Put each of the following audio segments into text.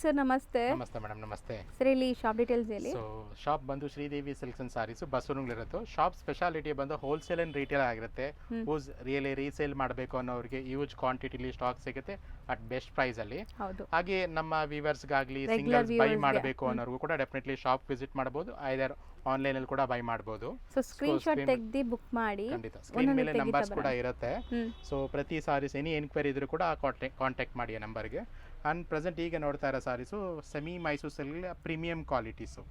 Sir ನಮಸ್ತೆ. ನಮಸ್ತೆ madam, ನಮಸ್ತೆ. ಸರ್ ಇಲ್ಲಿ ಶಾಪ್ ಡೀಟೇಲ್ಸ್ ಹೇಳಿ. ಸೊ ಶಾಪ್ ಬಂದು ಶ್ರೀದೇವಿ ಸಿಲ್ಕ್ಸ್ ಅಂಡ್ ಸಾರೀಸು ಬಸವನಗುಳಿರೋದು. ಶಾಪ್ ಸ್ಪೆಷಾಲಿಟಿ ಬಂದು ಹೋಲ್ಸೇಲ್ ಅಂಡ್ ರಿಟೇಲ್ ಆಗಿರುತ್ತೆ. ಹೂಸ್ ರಿಯಲಿ ರೀಸೇಲ್ ಮಾಡಬೇಕು ಅನ್ನೋರಿಗೆ ಯೂಜ್ ಕ್ವಾಂಟಿಟಿಲಿ ಸ್ಟಾಕ್ ಸಿಗುತ್ತೆ ಅಟ್ ಬೆಸ್ಟ್ ಪ್ರೈಸ್ ಅಲ್ಲಿ. ಹಾಗೆ ನಮ್ಮ ವ್ಯೂವರ್ಸ್ಗಾಗಲಿ ಸಿಂಗಲ್ಸ್ ಬೈ ಮಾಡಬೇಕು ಅನ್ನೋರ್ಗೂ ಕೂಡ ಡೆಫಿನೆಟ್ಲಿ ಶಾಪ್ ವಿಸಿಟ್ ಮಾಡಬಹುದು. ಐದರ್ ಆನ್ಲೈನ್ ಅಲ್ಲಿ ಕೂಡ ಬೈ ಮಾಡಬಹುದು. ಸೊ ಸ್ಕ್ರೀನ್ ಶಾಟ್ ತೆಗೆದು ಬುಕ್ ಮಾಡಿ. ಖಂಡಿತ ಸ್ಕ್ರೀನ್ ಮೇಲೆ ನಂಬರ್ಸ್ ಕೂಡ ಇರುತ್ತೆ. ಸೊ ಪ್ರತಿ ಸಾರೀಸ್ ಎನಿ ಎನ್ಕ್ವೈರಿ ಇದ್ರೂ ಕೂಡ ಕಾಂಟ್ಯಾಕ್ಟ್ ಮಾಡಿ ಆ ನಂಬರ್ಗೆ. ಅಂಡ್ ಪ್ರೆಸೆಂಟ್ ಈಗ ನೋಡ್ತಾ ಇರೋ saris semi Mysore silk premium qualities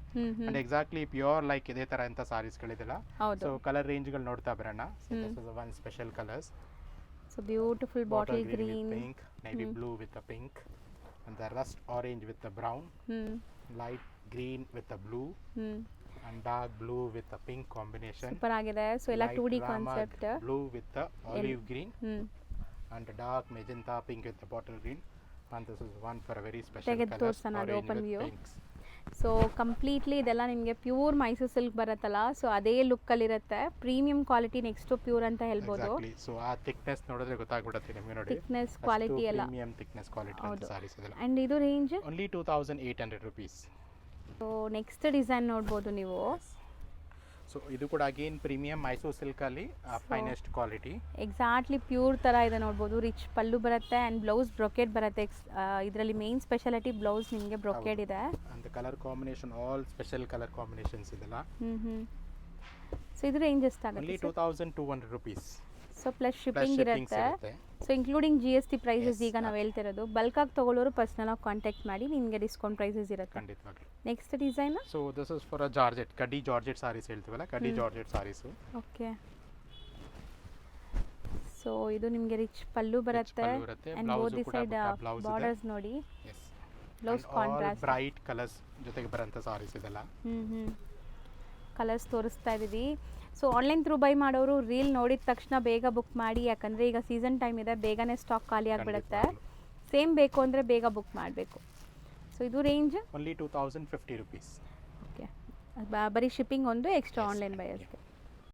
and exactly pure like ಇದೇ ತರ ಅಂತ ಸಾರೀಸ್ಗಳಿದೆಲ್ಲ. ಸೊ ಕಲರ್ ರೇಂಜ್ಗಳು ನೋಡ್ತಾ ಬರೋಣ. One special colours. So beautiful bottle green, pink, navy blue with the pink, and the rust orange with the brown, light green with the blue, and dark blue with the pink combination. Super ಆಗಿದೆ. So ಎಲ್ಲ 2D concept. Blue with the olive green, and dark magenta pink with the bottle green. And this is one for a very special color. Open view. So completely ಇದೆಲ್ಲ ನಿಮಗೆ pure Mysore silk ಬರುತ್ತಲ್ಲ, so ಅದೇ look ಅಲ್ಲಿ ಇರುತ್ತೆ. Premium quality next pure ಅಂತ ಹೇಳ್ಬೋದು. So ಆ thickness ನೋಡಿದ್ರೆ ಗೊತ್ತಾಗ್ಬಿಡುತ್ತೆ ನಿಮಗೆ. ನೋಡಿ ಥಿಕ್ನೆಸ್ ಕ್ವಾಲಿಟಿ ಎಲ್ಲ ಪ್ರೀಮಿಯಂ ಥಿಕ್ನೆಸ್ ಕ್ವಾಲಿಟಿ ಅಂತ ಸಾರೀಸ್ ಇದೆಲ್ಲ. ಅಂಡ್ ಇದು range only 2800 rupees. So next design ನೋಡಬಹುದು ನೀವು. ಸೊ ಇದು ಕೂಡ ಅಗೇನ್ ಪ್ರೀಮಿಯಂ ಮೈಸೂರ್ ಸಿಲ್ಕ್ ಅಲ್ಲಿ ಫೈನೆಸ್ಟ್ ಕ್ವಾಲಿಟಿ. ಎಕ್ಸಾಕ್ಟ್ಲಿ ಪ್ಯೂರ್ ತರ ಇದೆ ನೋಡಬಹುದು. ರಿಚ್ ಪಲ್ಲು ಬರುತ್ತೆ ಅಂಡ್ ಬ್ಲೌಸ್ ಬ್ರೊಕೆಟ್ ಬರುತ್ತೆ. ಇದರಲ್ಲಿ ಮೇನ್ ಸ್ಪೆಷಾಲಿಟಿ ಬ್ಲೌಸ್ ನಿಮಗೆ ಬ್ರೊಕೆಟ್ ಇದೆ. And colour combination all special colour combinations ಇದೆಲ್ಲ. ಸೊ ಇದು ರೇಂಜ್ ಎಷ್ಟಾಗುತ್ತೆ? Only 2200 rupees. So plus shipping ಇರುತ್ತೆ. ಸೊ ಇನ್ಕ್ಲೂಡಿಂಗ್ GST ಪ್ರೈಸಸ್ ಈಗ ನಾವು ಹೇಳ್ತಿರೋದು. ಬಲ್ಕ್ ಆಗಿ ತಗೊಳ್ಳೋರು ಪರ್ಸನಲ್ ಆಗಿ ಕಾಂಟ್ಯಾಕ್ಟ್ ಮಾಡಿ, ನಿಮಗೆ ಡಿಸ್ಕೌಂಟ್ ಪ್ರೈಸಸ್ ಇರುತ್ತೆ. ಖಂಡಿತವಾಗ್ಲೂ. Next design. So this is for a georgette, ಕಡ್ಡಿ ಜಾರ್ಜೆಟ್ ಸಾರೀಸ್ ಹೇಳ್ತೀವಲ್ಲ, ಕಡ್ಡಿ ಜಾರ್ಜೆಟ್ ಸಾರೀಸ್. ಓಕೆ. ಸೊ ಇದು ನಿಮಗೆ ರಿಚ್ ಪಲ್ಲು ಬರುತ್ತೆ and both the side borders ನೋಡಿ. ಬ್ಲೌಸ್ ಕಾಂಟ್ರಾಸ್ಟ್ ಬ್ರೈಟ್ ಕಲರ್ಸ್ ಜೊತೆಗೆ ಬರಂತ ಸಾರೀಸ್ ಇದೆಲ್ಲ. ಕಲರ್ಸ್ ತೋರಿಸ್ತಾ ಇದೀವಿ. ಸೊ ಆನ್ಲೈನ್ ಥ್ರೂ ಬೈ ಮಾಡೋರು ರೀಲ್ ನೋಡಿದ ತಕ್ಷಣ ಬೇಗ ಬುಕ್ ಮಾಡಿ, ಯಾಕಂದರೆ ಈಗ ಸೀಸನ್ ಟೈಮ್ ಇದೆ, ಬೇಗನೆ ಸ್ಟಾಕ್ ಖಾಲಿ ಆಗಿಬಿಡುತ್ತೆ. ಸೇಮ್ ಬೇಕು ಅಂದರೆ ಬೇಗ ಬುಕ್ ಮಾಡಬೇಕು. ಸೊ ಇದು ರೇಂಜ್ ಓನ್ಲಿ 2050 rupees. ಓಕೆ. ಬರೀ ಶಿಪ್ಪಿಂಗ್ ಒಂದು ಎಕ್ಸ್ಟ್ರಾ ಆನ್ಲೈನ್ ಬೈ ಅಷ್ಟೇ.